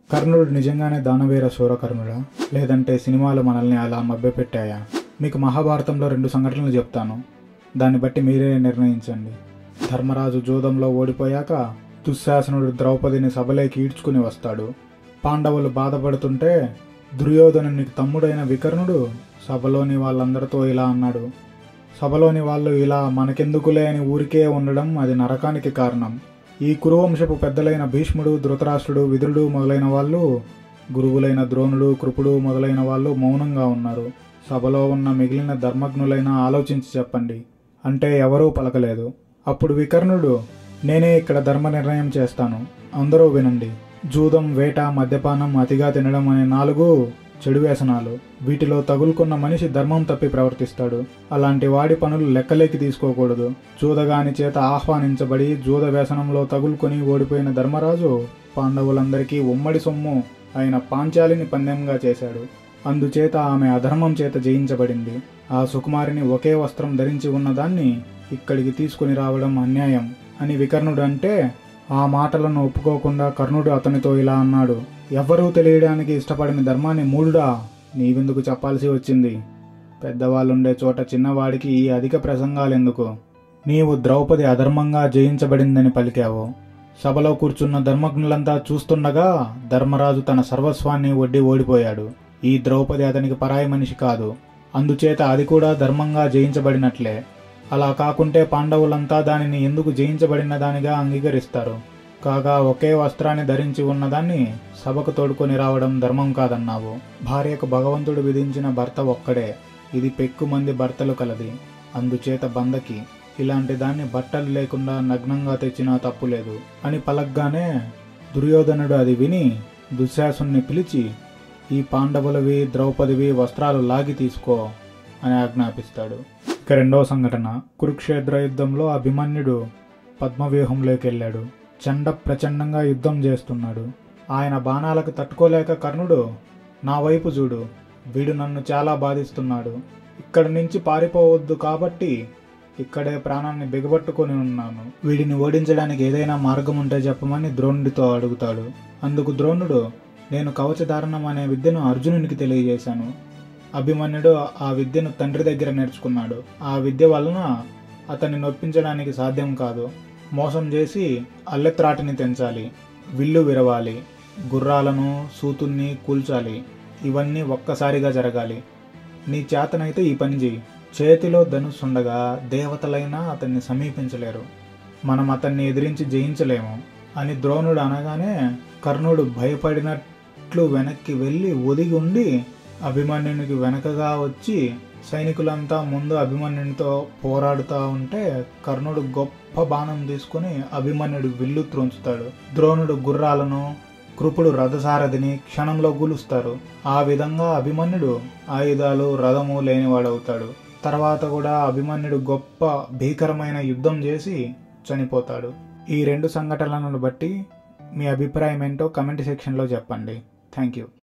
కర్ణుడు నిజంగానే దానవీర శూరకర్ణుడా, లేదంటే సినిమాలు మనల్ని అలా మభ్యపెట్టాయా? మీకు మహాభారతంలో 2 సంఘటనలు చెప్తాను, దాన్ని బట్టి మీరే నిర్ణయించండి. ధర్మరాజు జూదంలో ఓడిపోయాక దుశ్శాసనుడు ద్రౌపదిని సభలోకి ఈడ్చుకుని వస్తాడు. పాండవులు బాధపడుతుంటే దుర్యోధనునికి తమ్ముడైన వికర్ణుడు సభలోని వాళ్ళందరితో ఇలా అన్నాడు: సభలోని వాళ్ళు ఇలా మనకెందుకులే అని ఊరికే ఉండడం అది నరకానికి కారణం. ఈ కురువంశపు పెద్దలైన భీష్ముడు, ధృతరాష్ట్రుడు, విదురుడు మొదలైన వాళ్ళు, గురువులైన ద్రోణుడు, కృపుడు మొదలైన వాళ్ళు మౌనంగా ఉన్నారు. సభలో ఉన్న మిగిలిన ధర్మజ్ఞులైన ఆలోచించి చెప్పండి అంటే ఎవరూ పలకలేదు. అప్పుడు వికర్ణుడు: నేనే ఇక్కడ ధర్మ నిర్ణయం చేస్తాను, అందరూ వినండి. జూదం, వేట, మద్యపానం, అతిగా తినడం అనే 4 చెడు వ్యసనాలు. వీటిలో తగులుకున్న మనిషి ధర్మం తప్పి ప్రవర్తిస్తాడు. అలాంటి వాడి పనులు లెక్కలేకి తీసుకోకూడదు. జూదగాని చేత ఆహ్వానించబడి జూద వ్యసనంలో తగులుకొని ఓడిపోయిన ధర్మరాజు పాండవులందరికీ ఉమ్మడి సొమ్ము అయిన పాంచాలిని పందెంగా చేశాడు. అందుచేత ఆమె అధర్మం చేత జయించబడింది. ఆ సుకుమారిని ఒకే వస్త్రం ధరించి ఉన్నదాన్ని ఇక్కడికి తీసుకుని రావడం అన్యాయం అని వికర్ణుడు అంటే, ఆ మాటలను ఒప్పుకోకుండా కర్ణుడు అతనితో ఇలా అన్నాడు: ఎవ్వరూ తెలియడానికి ఇష్టపడిన ధర్మాన్ని మూఢుడా నీవెందుకు చెప్పాల్సి వచ్చింది? పెద్దవాళ్ళుండే చోట చిన్నవాడికి ఈ అధిక ప్రసంగాలెందుకు? నీవు ద్రౌపది అధర్మంగా జయించబడిందని పలికావు. సభలో కూర్చున్న ధర్మజ్ఞులంతా చూస్తుండగా ధర్మరాజు తన సర్వస్వాన్ని ఒడ్డి ఓడిపోయాడు. ఈ ద్రౌపది అతనికి పరాయి మనిషి కాదు, అందుచేత అది కూడా ధర్మంగా జయించబడినట్లే. అలా కాకుంటే పాండవులంతా దానిని ఎందుకు జయించబడిన దానిగా అంగీకరిస్తారు? కాగా ఒకే వస్త్రాన్ని ధరించి ఉన్నదాన్ని సభకు తోడుకొని రావడం ధర్మం కాదన్నావు. భార్యకు భగవంతుడు విధించిన భర్త ఒక్కడే, ఇది పెక్కుమంది భర్తలు కలది, అందుచేత బందకి ఇలాంటి దాన్ని బట్టలు లేకుండా నగ్నంగా తెచ్చినా తప్పులేదు అని పలగ్గానే దుర్యోధనుడు అది విని దుశ్శాసుని పిలిచి, ఈ పాండవులవి, ద్రౌపదివి వస్త్రాలు లాగి తీసుకో అని ఆజ్ఞాపిస్తాడు. ఇక 2వ సంఘటన, కురుక్షేత్ర యుద్ధంలో అభిమన్యుడు పద్మవ్యూహంలోకి వెళ్ళాడు. చండ ప్రచండంగా యుద్ధం చేస్తున్నాడు. ఆయన బాణాలకు తట్టుకోలేక కర్ణుడు, నా వైపు చూడు, వీడు నన్ను చాలా బాధిస్తున్నాడు, ఇక్కడి నుంచి పారిపోవద్దు కాబట్టి ఇక్కడే ప్రాణాన్ని బిగబట్టుకొని ఉన్నాను. వీడిని ఓడించడానికి ఏదైనా మార్గం ఉంటే చెప్పమని ద్రోణుడితో అడుగుతాడు. అందుకు ద్రోణుడు, నేను కవచధారణం అనే విద్యను అర్జునునికి తెలియజేశాను. అభిమన్యుడు ఆ విద్యను తండ్రి దగ్గర నేర్చుకున్నాడు. ఆ విద్య వలన అతన్ని నొప్పించడానికి సాధ్యం కాదు. మోసం చేసి అల్లెత్రాటిని తెంచాలి, విల్లు విరవాలి, గుర్రాలను, సూతుల్ని కూల్చాలి. ఇవన్నీ ఒక్కసారిగా జరగాలి. నీ చేతనైతే ఈ పని చేయి. చేతిలో ధనుస్సుండగా దేవతలైనా అతన్ని సమీపించలేరు. మనం అతన్ని ఎదిరించి జయించలేము అని ద్రోణుడు అనగానే కర్ణుడు భయపడినట్లు వెనక్కి వెళ్ళి ఒదిగి ఉండి అభిమన్యునికి వెనకగా వచ్చి సైనికులంతా ముందు అభిమన్యునితో పోరాడుతూ ఉంటే కర్ణుడు గొప్ప బాణం తీసుకుని అభిమన్యుడు విల్లు త్రోంచుతాడు. ద్రోణుడు గుర్రాలను, కృపుడు రథసారథిని క్షణంలో గూలుస్తారు. ఆ విధంగా అభిమన్యుడు ఆయుధాలు, రథము లేనివాడవుతాడు. తర్వాత కూడా అభిమన్యుడు గొప్ప భీకరమైన యుద్ధం చేసి చనిపోతాడు. ఈ 2 సంఘటనలను బట్టి మీ అభిప్రాయం ఏంటో కమెంట్ సెక్షన్లో చెప్పండి. Thank you.